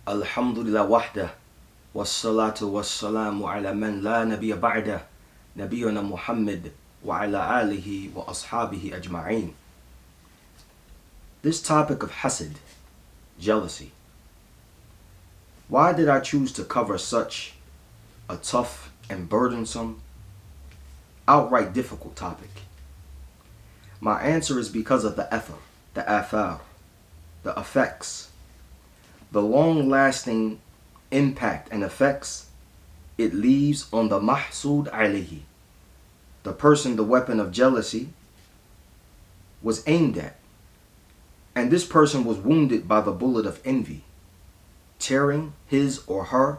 Alhamdulillah wahdah, wassalatu wassalamu ala man la nabiyya ba'dah, Nabiyuna Muhammad wa ala alihi wa ashabihi ajma'een. This topic of hasad, jealousy. Why did I choose to cover such a tough and burdensome, outright difficult topic? My answer is because of the athar, the effects, the long-lasting impact and effects it leaves on the mahsud alayhi, the person the weapon of jealousy was aimed at. And this person was wounded by the bullet of envy, tearing his or her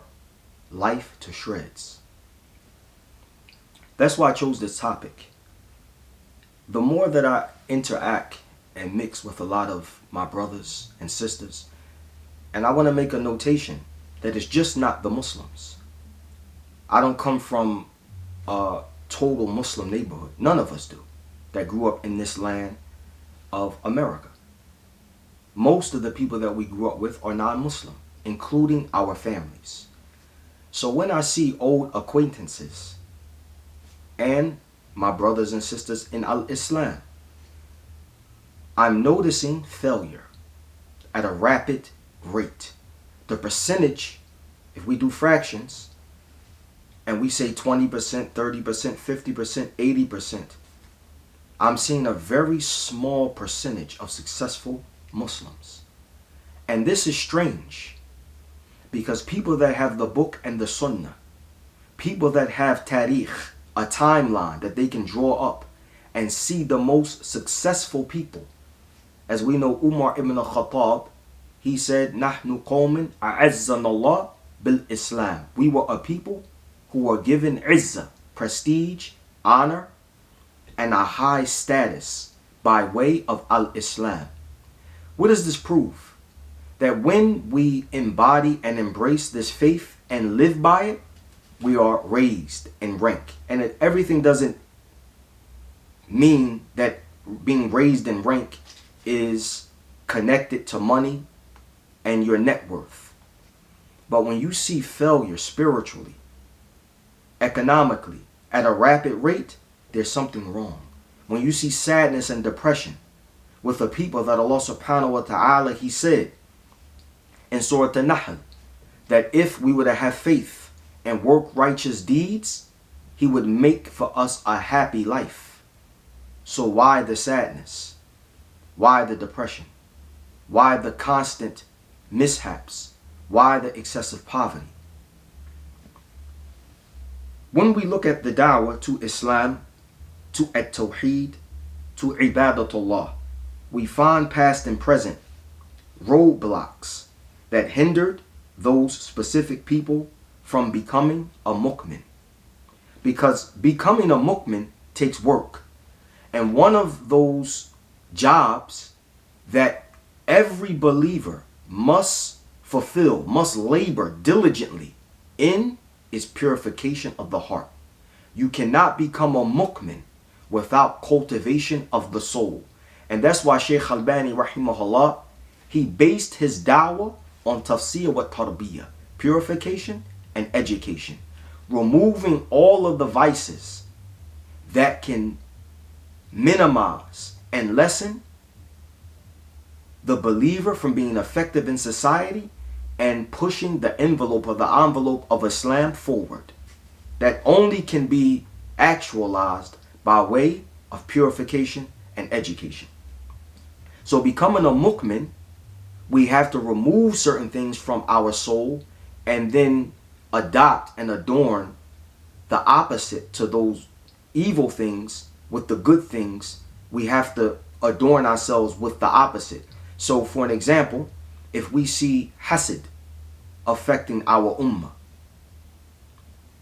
life to shreds. That's why I chose this topic. The more that I interact and mix with a lot of my brothers and sisters, and I want to make a notation that it's just not the Muslims. I don't come from a total Muslim neighborhood. None of us do, that grew up in this land of America. Most of the people that we grew up with are non-Muslim, including our families. So when I see old acquaintances and my brothers and sisters in Islam, I'm noticing failure at a rapid rate. The percentage, if we do fractions, and we say 20%, 30%, 50%, 80%, I'm seeing a very small percentage of successful Muslims. And this is strange, because people that have the book and the sunnah, people that have tarikh, a timeline that they can draw up and see the most successful people. As we know, Umar ibn al-Khattab, he said, "Nahnu qawmin a'azzana Allah bil Islam." We were a people who were given izzah, prestige, honor, and a high status by way of al-Islam. What does this prove? That when we embody and embrace this faith and live by it, we are raised in rank. And everything doesn't mean that being raised in rank is connected to money and your net worth. But when you see failure spiritually, economically, at a rapid rate, there's something wrong. When you see sadness and depression with the people that Allah subhanahu wa ta'ala, He said in Surah An-Nahl, that if we were to have faith and work righteous deeds, He would make for us a happy life. So why the sadness? Why the depression? Why the constant mishaps? Why the excessive poverty? When we look at the da'wah to Islam, to at-tawheed, to ibadatullah, we find past and present roadblocks that hindered those specific people from becoming a mu'min. Because becoming a mu'min takes work. And one of those jobs that every believer must fulfill, must labor diligently in, is purification of the heart. You cannot become a mu'min without cultivation of the soul. And that's why Shaykh Albani rahimahullah, he based his da'wah on tafsir wa tarbiyah, purification and education, removing all of the vices that can minimize and lessen the believer from being effective in society and pushing the envelope of Islam forward. That only can be actualized by way of purification and education. So becoming a mu'min, we have to remove certain things from our soul and then adopt and adorn the opposite to those evil things with the good things. We have to adorn ourselves with the opposite. So for an example, if we see hasad affecting our ummah,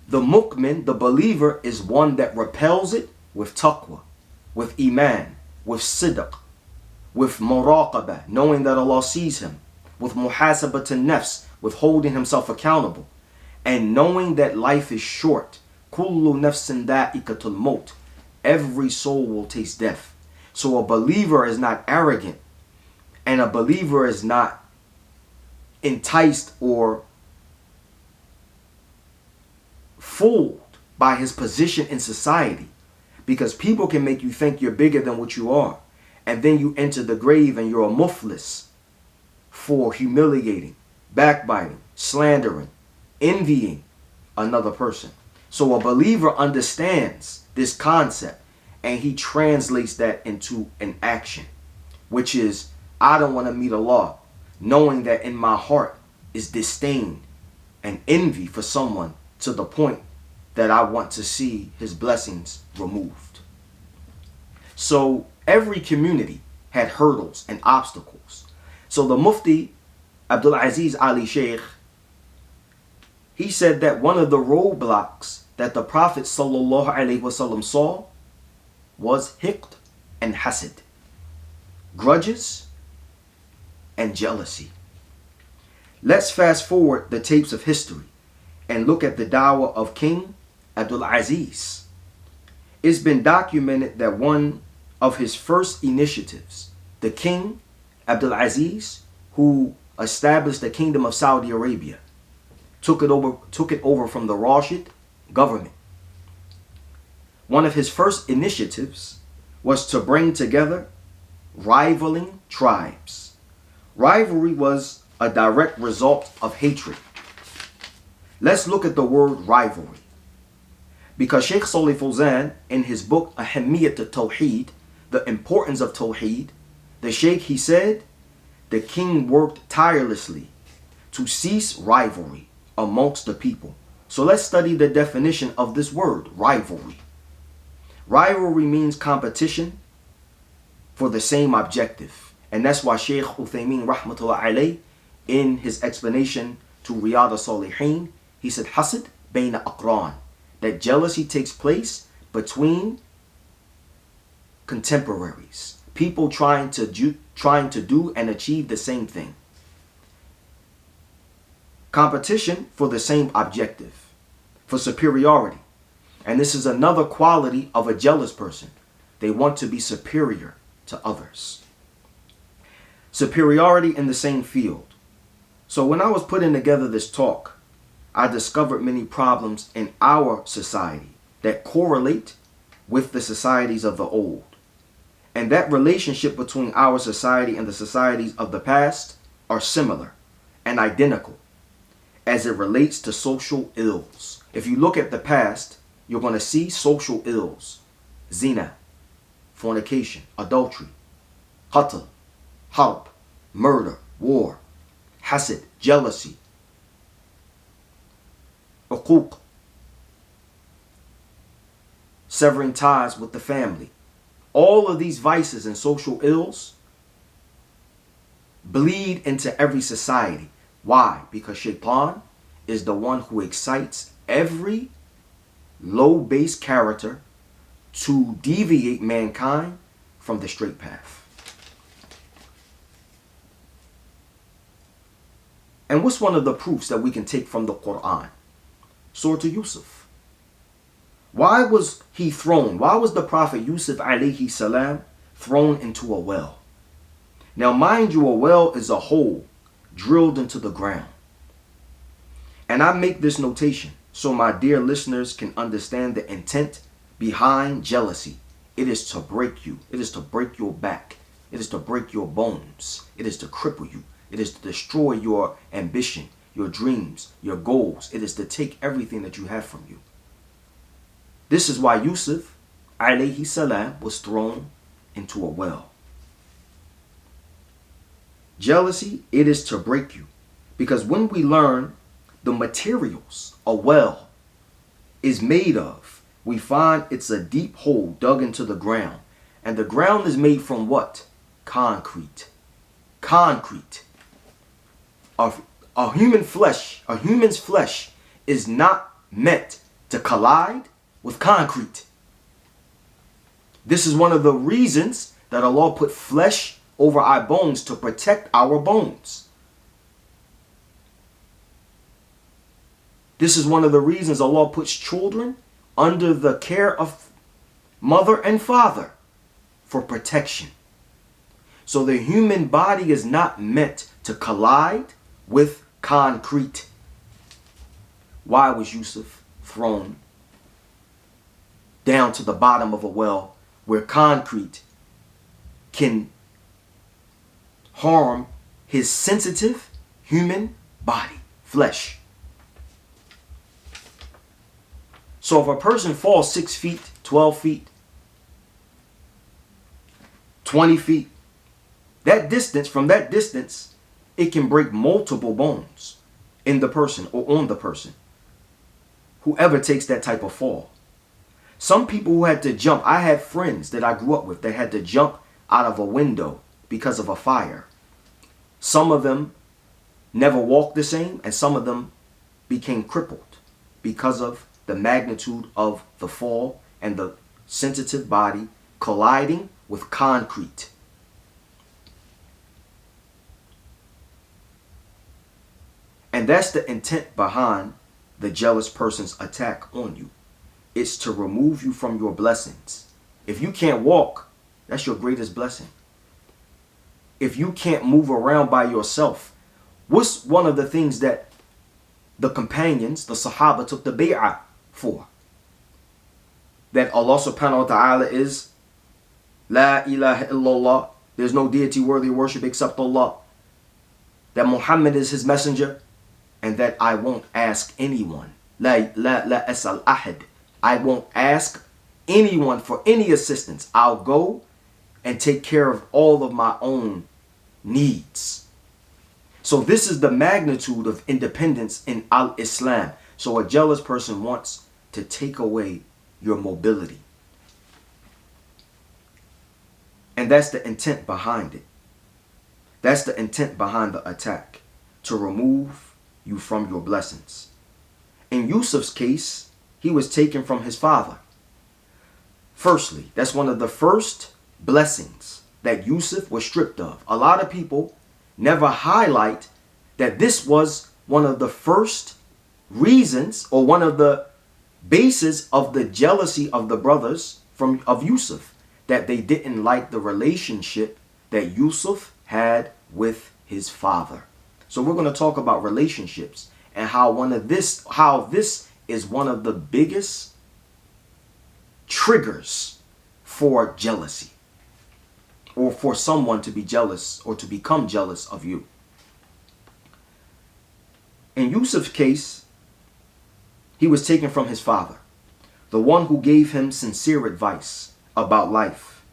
the mu'min, the believer, is one that repels it with taqwa, with imaan, with sidq, with muraqabah, knowing that Allah sees him, with muhasabat an-nafs, with holding himself accountable, and knowing that life is short. Kullu nafsin da'ikatul maut. Every soul will taste death. So a believer is not arrogant, and a believer is not enticed or fooled by his position in society, because people can make you think you're bigger than what you are, and then you enter the grave and you're a muflis for humiliating, backbiting, slandering, envying another person. So a believer understands this concept and he translates that into an action, which is, I don't want to meet Allah knowing that in my heart is disdain and envy for someone to the point that I want to see his blessings removed. So every community had hurdles and obstacles. So the Mufti, Abdul Aziz Ali Sheikh, he said that one of the roadblocks that the Prophet ﷺ saw was hiqd and hasid, grudges and jealousy. Let's fast forward the tapes of history and look at the dawah of King Abdul Aziz. It's been documented that one of his first initiatives, the King Abdul Aziz, who established the Kingdom of Saudi Arabia, took it over from the Rashid government. One of his first initiatives was to bring together rivaling tribes. Rivalry was a direct result of hatred. Let's look at the word rivalry, because Sheikh Salih Fawzan, in his book Ahamiyat al-Tawheed, the importance of Tawheed, the Sheikh, he said, the king worked tirelessly to cease rivalry amongst the people. So let's study the definition of this word, rivalry. Rivalry means competition for the same objective. And that's why Sheikh Uthaymeen rahmatullah alayh, in his explanation to Riyadh al-Salihin, he said, Hasad bayna aqran, that jealousy takes place between contemporaries, people trying to do and achieve the same thing. Competition for the same objective, for superiority. And this is another quality of a jealous person. They want to be superior to others. Superiority in the same field. So when I was putting together this talk, I discovered many problems in our society that correlate with the societies of the old. And that relationship between our society and the societies of the past are similar and identical as it relates to social ills. If you look at the past, you're going to see social ills: zina, fornication, adultery, qatl, harb, murder, war, hasad, jealousy, uquq, severing ties with the family. All of these vices and social ills bleed into every society. Why? Because Shaitan is the one who excites every low-based character to deviate mankind from the straight path. And what's one of the proofs that we can take from the Quran? Surah Yusuf. Why was he thrown? Why was the Prophet Yusuf alayhi salam thrown into a well? Now mind you, a well is a hole drilled into the ground. And I make this notation so my dear listeners can understand the intent behind jealousy. It is to break you. It is to break your back. It is to break your bones. It is to cripple you. It is to destroy your ambition, your dreams, your goals. It is to take everything that you have from you. This is why Yusuf alayhi salam was thrown into a well. Jealousy, it is to break you. Because when we learn the materials a well is made of, we find it's a deep hole dug into the ground. And the ground is made from what? Concrete. Concrete. A human's flesh is not meant to collide with concrete. This is one of the reasons that Allah put flesh over our bones, to protect our bones. This is one of the reasons Allah puts children under the care of mother and father, for protection. So the human body is not meant to collide with concrete. Why was Yusuf thrown down to the bottom of a well where concrete can harm his sensitive human body, flesh? So if a person falls 6 feet, 12 feet, 20 feet, from that distance, it can break multiple bones in the person or on the person, whoever takes that type of fall. Some people who had to jump, I had friends that I grew up with that had to jump out of a window because of a fire. Some of them never walked the same, and some of them became crippled because of the magnitude of the fall and the sensitive body colliding with concrete. And that's the intent behind the jealous person's attack on you. It's to remove you from your blessings. If you can't walk, that's your greatest blessing. If you can't move around by yourself, what's one of the things that the companions, the Sahaba, took the bay'ah for? That Allah subhanahu wa ta'ala is La ilaha illallah. There's no deity worthy of worship except Allah. That Muhammad is his messenger. And that I won't ask anyone. La asal ahad. I won't ask anyone for any assistance. I'll go and take care of all of my own needs. So this is the magnitude of independence in al-Islam. So a jealous person wants to take away your mobility. And that's the intent behind it. That's the intent behind the attack. To remove you from your blessings. In Yusuf's case, he was taken from his father. Firstly, that's one of the first blessings that Yusuf was stripped of. A lot of people never highlight that this was one of the first reasons or one of the bases of the jealousy of the brothers of Yusuf, that they didn't like the relationship that Yusuf had with his father. So we're going to talk about relationships and how this is one of the biggest triggers for jealousy, or for someone to be jealous or to become jealous of you. In Yusuf's case, he was taken from his father, the one who gave him sincere advice about life.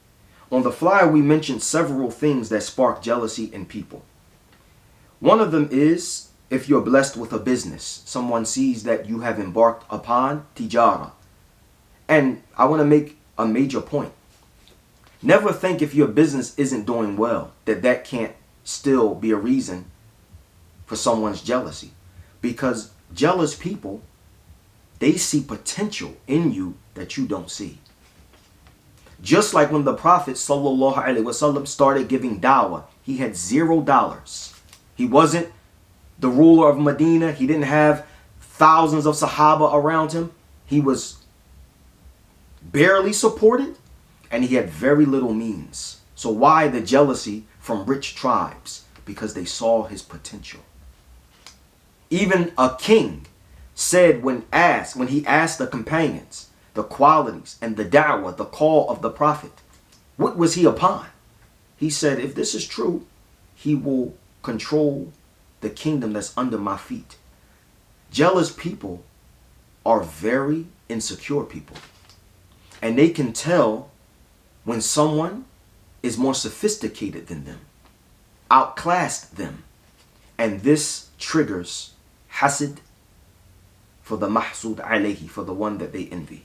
On the fly, we mentioned several things that spark jealousy in people. One of them is if you're blessed with a business, someone sees that you have embarked upon tijara. And I want to make a major point. Never think if your business isn't doing well, that can't still be a reason for someone's jealousy. Because jealous people, they see potential in you that you don't see. Just like when the Prophet ﷺ started giving dawah, he had $0. He wasn't the ruler of Medina. He didn't have thousands of Sahaba around him. He was barely supported, and he had very little means. So why the jealousy from rich tribes? Because they saw his potential. Even a king said when he asked the companions the qualities and the da'wah, the call of the Prophet, what was he upon? He said, if this is true, he will control the kingdom that's under my feet. Jealous people are very insecure people. And they can tell when someone is more sophisticated than them, outclassed them. And this triggers hasad for the mahsud alayhi, for the one that they envy.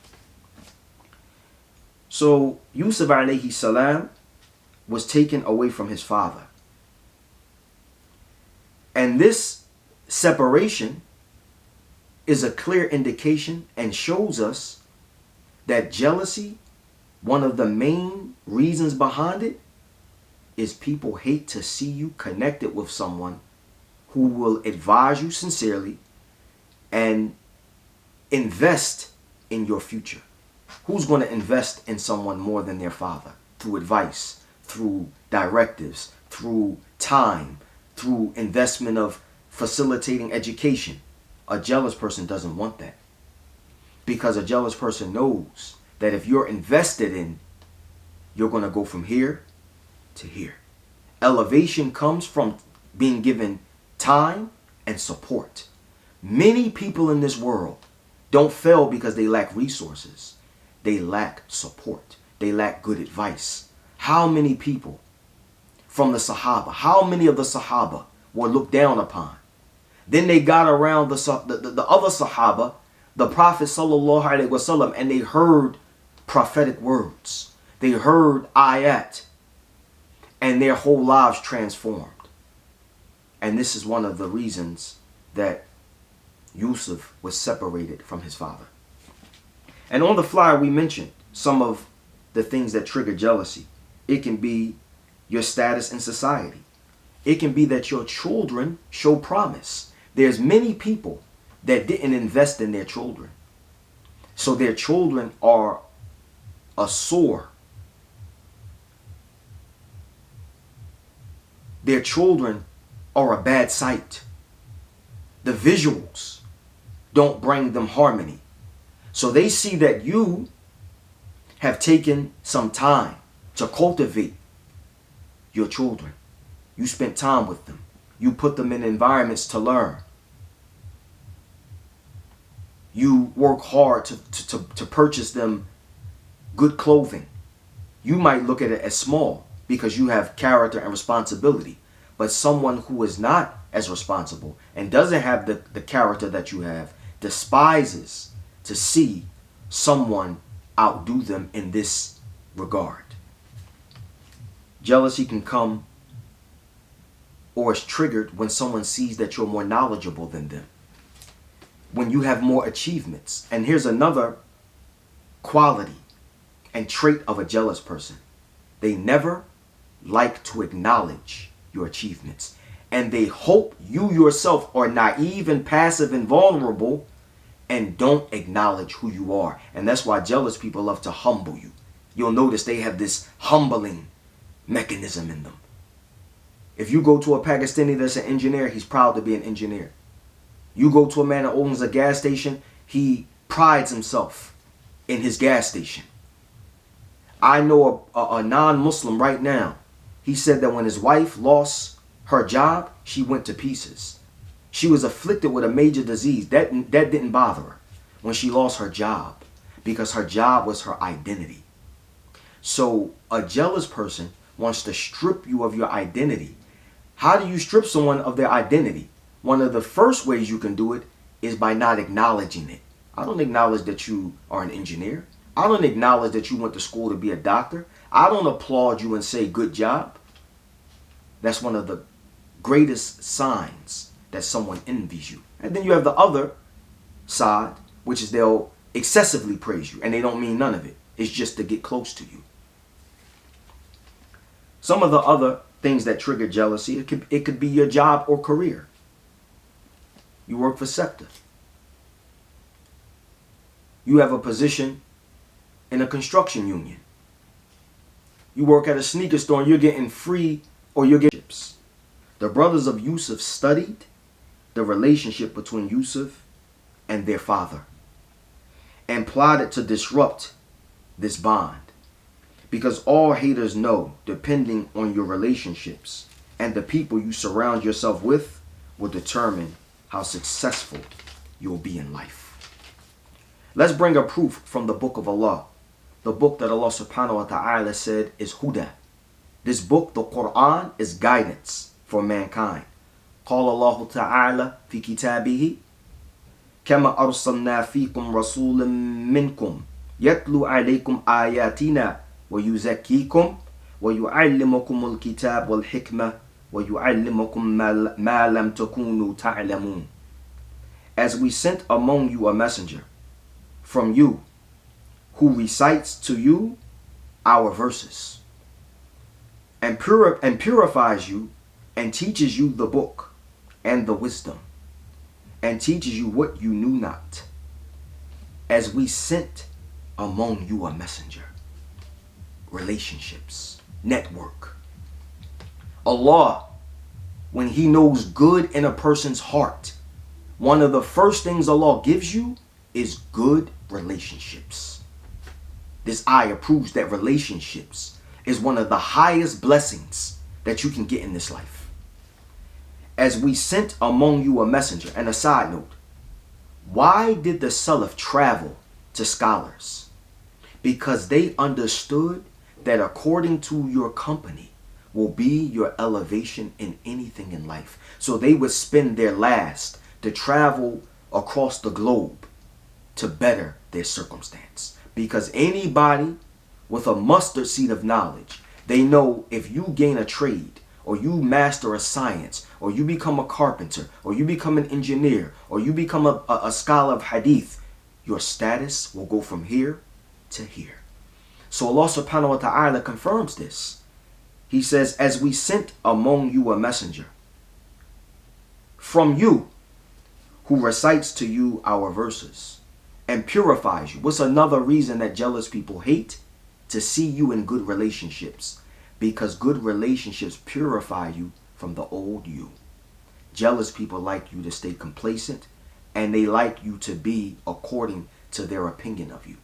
So Yusuf alayhi salam was taken away from his father. And this separation is a clear indication and shows us that jealousy, one of the main reasons behind it, is people hate to see you connected with someone who will advise you sincerely and invest in your future. Who's going to invest in someone more than their father? Through advice, through directives, through time, through investment of facilitating education. A jealous person doesn't want that, because a jealous person knows that if you're invested in, you're going to go from here to here. Elevation comes from being given time and support. Many people in this world don't fail because they lack resources. They lack support. They lack good advice. How many people from the Sahaba, how many of the Sahaba were looked down upon? Then they got around the other Sahaba, the Prophet sallallahu alaihi wasallam, and they heard prophetic words. They heard ayat, and their whole lives transformed. And this is one of the reasons that Yusuf was separated from his father. And on the fly, we mentioned some of the things that trigger jealousy. It can be your status in society. It can be that your children show promise. There's many people that didn't invest in their children. So their children are a sore. Their children are a bad sight. The visuals don't bring them harmony. So they see that you have taken some time to cultivate your children. You spent time with them. You put them in environments to learn. You work hard to purchase them good clothing. You might look at it as small because you have character and responsibility. But someone who is not as responsible and doesn't have the character that you have despises to see someone outdo them in this regard. Jealousy can come or is triggered when someone sees that you're more knowledgeable than them, when you have more achievements. And here's another quality and trait of a jealous person. They never like to acknowledge your achievements. And they hope you yourself are naive and passive and vulnerable and don't acknowledge who you are. And that's why jealous people love to humble you. You'll notice they have this humbling mechanism in them. If you go to a Pakistani that's an engineer, he's proud to be an engineer. You go to a man that owns a gas station, he prides himself in his gas station. I know a non-Muslim right now. He said that when his wife lost her job, she went to pieces. She was afflicted with a major disease. That didn't bother her when she lost her job, because her job was her identity. So a jealous person wants to strip you of your identity. How do you strip someone of their identity? One of the first ways you can do it is by not acknowledging it. I don't acknowledge that you are an engineer. I don't acknowledge that you went to school to be a doctor. I don't applaud you and say good job. That's one of the greatest signs that someone envies you. And then you have the other side, which is they'll excessively praise you and they don't mean none of it. It's just to get close to you. Some of the other things that trigger jealousy, it could be your job or career. You work for SEPTA. You have a position in a construction union. You work at a sneaker store and you're getting free, or you're getting chips. The brothers of Yusuf studied the relationship between Yusuf and their father and plotted to disrupt this bond. Because all haters know, depending on your relationships and the people you surround yourself with, will determine how successful you'll be in life. Let's bring a proof from the book of Allah. The book that Allah subhanahu wa ta'ala said is Huda. This book, the Quran, is guidance for mankind. قال الله تعالى في كتابه كما أرسلنا فيكم رسولا منكم يتلو عليكم آياتنا ويزكيكم ويعلمكم الكتاب والحكمة ويعلمكم ما لم تكونوا تعلمون. As we sent among you a messenger from you who recites to you our verses and purifies you and teaches you the book and the wisdom and teaches you what you knew not, as we sent among you a messenger. Relationships, network. Allah when he knows good in a person's heart, one of the first things Allah gives you is good relationships. This ayah proves that relationships is one of the highest blessings that you can get in this life. As we sent among you a messenger. And a side note, why did the Salaf travel to scholars? Because they understood that according to your company will be your elevation in anything in life. So they would spend their last to travel across the globe to better their circumstance. Because anybody with a mustard seed of knowledge, they know if you gain a trade, or you master a science, or you become a carpenter, or you become an engineer, or you become a scholar of hadith, your status will go from here to here. So Allah subhanahu wa ta'ala confirms this. He says, as we sent among you a messenger from you who recites to you our verses and purifies you. What's another reason that jealous people hate? To see you in good relationships. Because good relationships purify you from the old you. Jealous people like you to stay complacent, and they like you to be according to their opinion of you.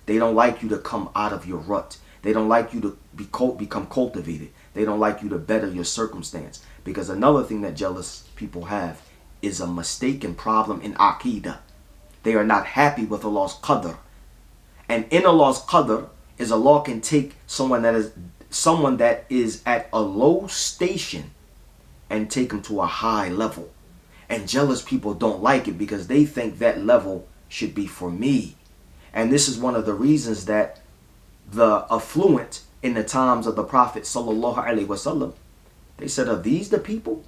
They don't like you to come out of your rut. They don't like you to become cultivated. They don't like you to better your circumstance. Because another thing that jealous people have is a mistaken problem in Aqidah. They are not happy with Allah's qadr. And in Allah's qadr is Allah can take someone that is at a low station and take them to a high level. And jealous people don't like it because they think that level should be for me. And this is one of the reasons that the affluent in the times of the Prophet sallallahu alaihi wasallam, they said, are these the people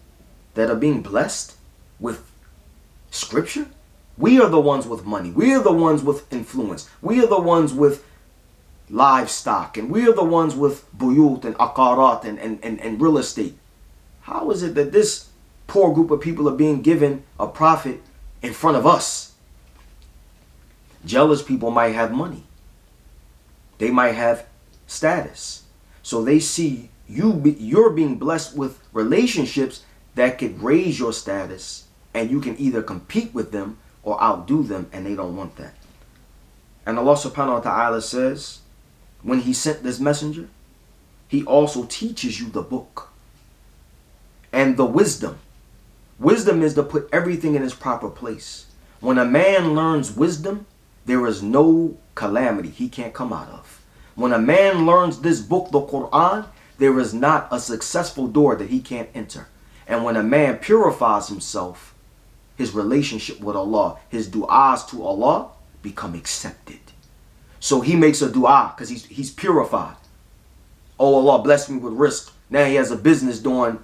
that are being blessed with scripture? We are the ones with money. We are the ones with influence. We are the ones with livestock. And we are the ones with buyut and akarat and real estate. How is it that this poor group of people are being given a prophet in front of us? Jealous people might have money. They might have status. So they see you're being blessed with relationships that could raise your status, and you can either compete with them or outdo them, and they don't want that. And Allah subhanahu wa ta'ala says, when he sent this messenger, he also teaches you the book and the wisdom. Wisdom is to put everything in its proper place. When a man learns wisdom, there is no calamity he can't come out of. When a man learns this book, the Quran, there is not a successful door that he can't enter. And when a man purifies himself, his relationship with Allah, his du'as to Allah become accepted. So he makes a dua because he's purified. Oh, Allah bless me with rizq. Now he has a business doing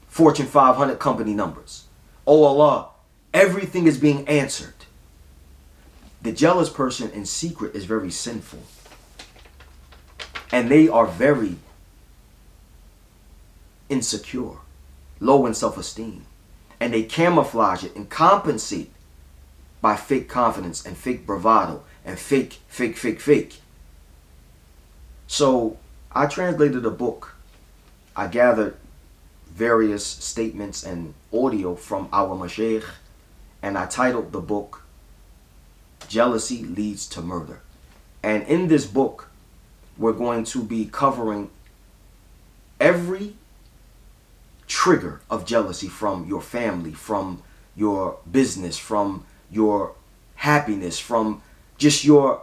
Fortune 500 company numbers. Oh Allah, everything is being answered. The jealous person in secret is very sinful. And they are very insecure, low in self-esteem. And they camouflage it and compensate by fake confidence and fake bravado and fake. So I translated a book. I gathered various statements and audio from our mashaykh, and I titled the book, Jealousy Leads to Murder. And in this book, we're going to be covering every trigger of jealousy from your family, from your business, from your happiness, from just your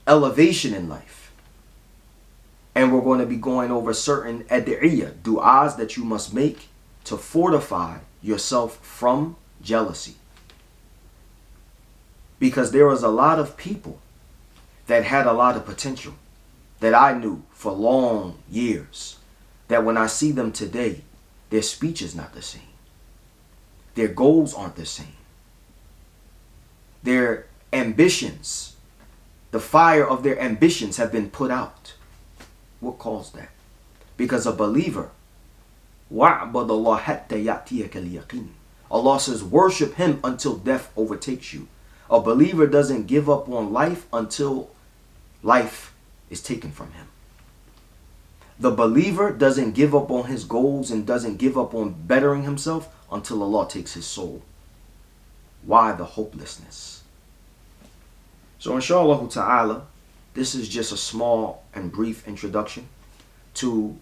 elevation in life. And we're going to be going over certain ad'iyah, du'as that you must make to fortify yourself from jealousy. Because there was a lot of people that had a lot of potential that I knew for long years, that when I see them today, their speech is not the same. Their goals aren't the same. Their ambitions, the fire of their ambitions have been put out. What caused that? Because a believer, وَعْبَدَ اللَّهَ حَتَّى يَأْتِيَكَ الْيَقِينَ. Allah says, worship him until death overtakes you. A believer doesn't give up on life until life is taken from him. The believer doesn't give up on his goals and doesn't give up on bettering himself until Allah takes his soul. Why the hopelessness? So inshallah ta'ala, this is just a small and brief introduction to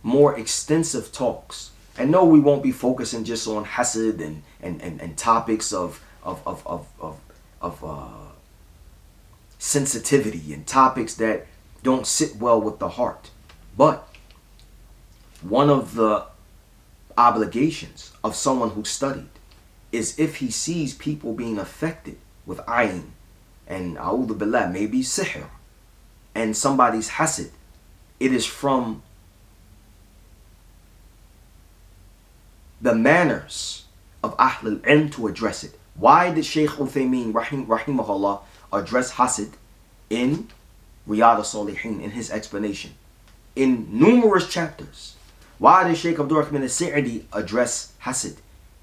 more extensive talks. And no, we won't be focusing just on hasad and topics of sensitivity and topics that don't sit well with the heart. But one of the obligations of someone who studied is if he sees people being affected with ayn and a'udhu billah, maybe sihr, and somebody's hasad, it is from the manners of Ahl al-Ilm to address it. Why did Shaykh Uthaymeen rahimahullah address hasad in Riyadh al-Salihin in his explanation? In numerous chapters. Why did Shaykh Abdul al-Sa'di address hasad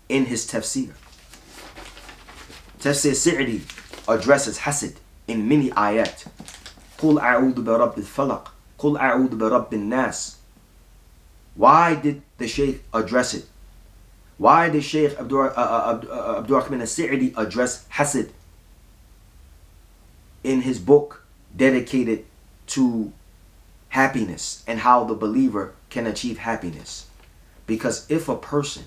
in his tafsir? Tafsir Sa'di addresses hasad in many ayat. قُلْ أَعُوذُ بِرَبِّ الْفَلَقِ قُلْ أَعُوذُ بِرَبِّ النَّاسِ. Why did the Shaykh address it? Why did Shaykh Abdul al-Sa'di address hasad in his book dedicated to happiness and how the believer can achieve happiness? Because if a person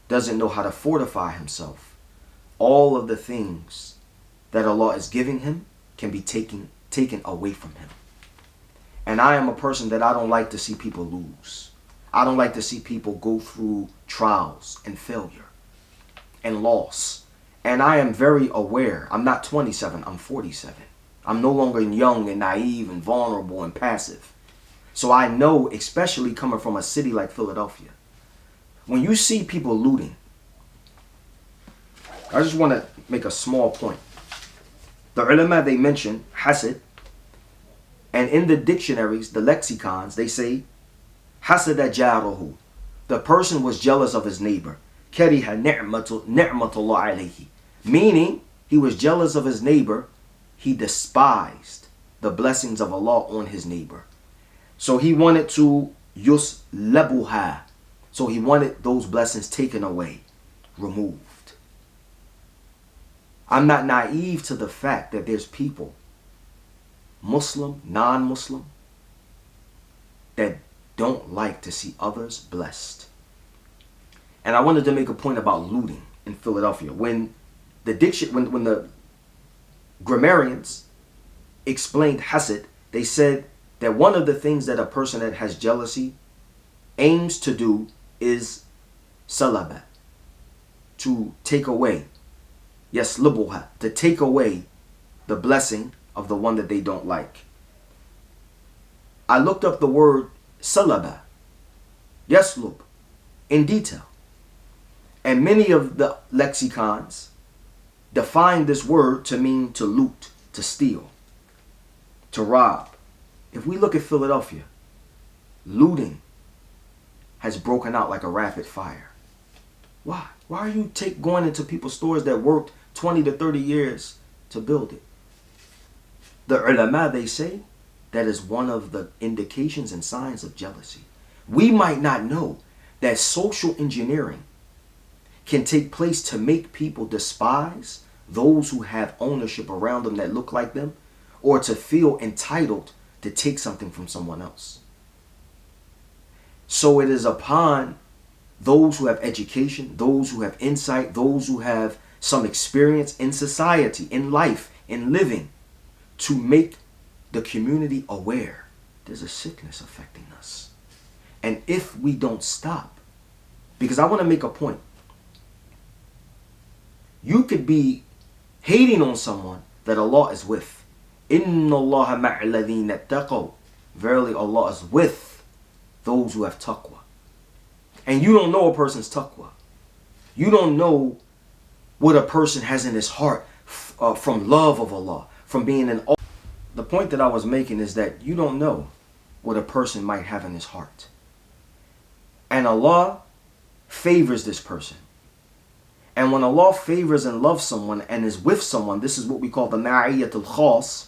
doesn't know how to fortify himself, all of the things that Allah is giving him can be taken away from him. And I am a person that I don't like to see people lose. I don't like to see people go through trials and failure and loss. And I am very aware. I'm not 27, I'm 47. I'm no longer young and naive and vulnerable and passive. So I know, especially coming from a city like Philadelphia, when you see people looting, I just want to make a small point. The ulama, they mention hasad, and in the dictionaries, the lexicons, they say hasada jaruhu. The person was jealous of his neighbor. Kariha ni'matullah alayhi. Meaning, he was jealous of his neighbor. He despised the blessings of Allah on his neighbor. So he wanted to yuslabuha. So he wanted those blessings taken away, removed. I'm not naive to the fact that there's people, Muslim, non-Muslim, that don't like to see others blessed. And I wanted to make a point about looting in Philadelphia. When the grammarians explained hasad, they said that one of the things that a person that has jealousy aims to do is salaba, to take away, yaslubuha, to take away the blessing of the one that they don't like. I looked up the word salaba, yaslub, in detail. And many of the lexicons define this word to mean to loot, to steal, to rob. If we look at Philadelphia, looting has broken out like a rapid fire. Why? Why are you going into people's stores that worked 20 to 30 years to build it? The ulama, they say, that is one of the indications and signs of jealousy. We might not know that social engineering can take place to make people despise those who have ownership around them that look like them, or to feel entitled to take something from someone else. So it is upon those who have education, those who have insight, those who have some experience in society, in life, in living, to make the community aware there's a sickness affecting us. And if we don't stop, because I want to make a point, you could be hating on someone that Allah is with. Inna Allaha ma'alladhina taqaw. Verily Allah is with those who have taqwa. And you don't know a person's taqwa. You don't know what a person has in his heart from love of Allah, from being an... The point that I was making is that you don't know what a person might have in his heart. And Allah favors this person. And when Allah favors and loves someone and is with someone, this is what we call the ma'iyat al-khas.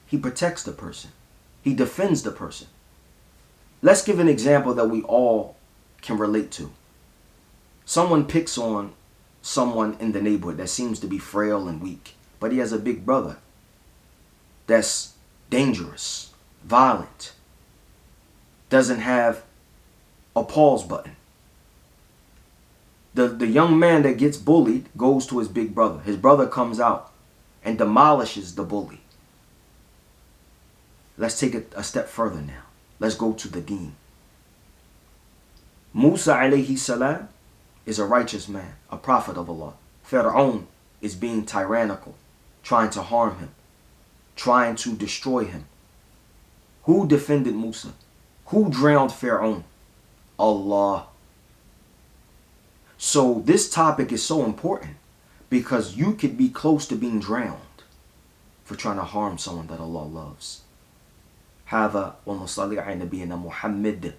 He protects the person. He defends the person. Let's give an example that we all can relate to. Someone picks on someone in the neighborhood that seems to be frail and weak, but he has a big brother that's dangerous, violent, doesn't have a pause button. The young man that gets bullied goes to his big brother. His brother comes out and demolishes the bully. Let's take it a step further now. Let's go to the deen. Musa alayhi salam is a righteous man, a prophet of Allah. Fir'aun is being tyrannical, trying to harm him, trying to destroy him. Who defended Musa? Who drowned Fir'aun? Allah. So this topic is so important because you could be close to being drowned for trying to harm someone that Allah loves. هذا ونصلي على نبينا محمد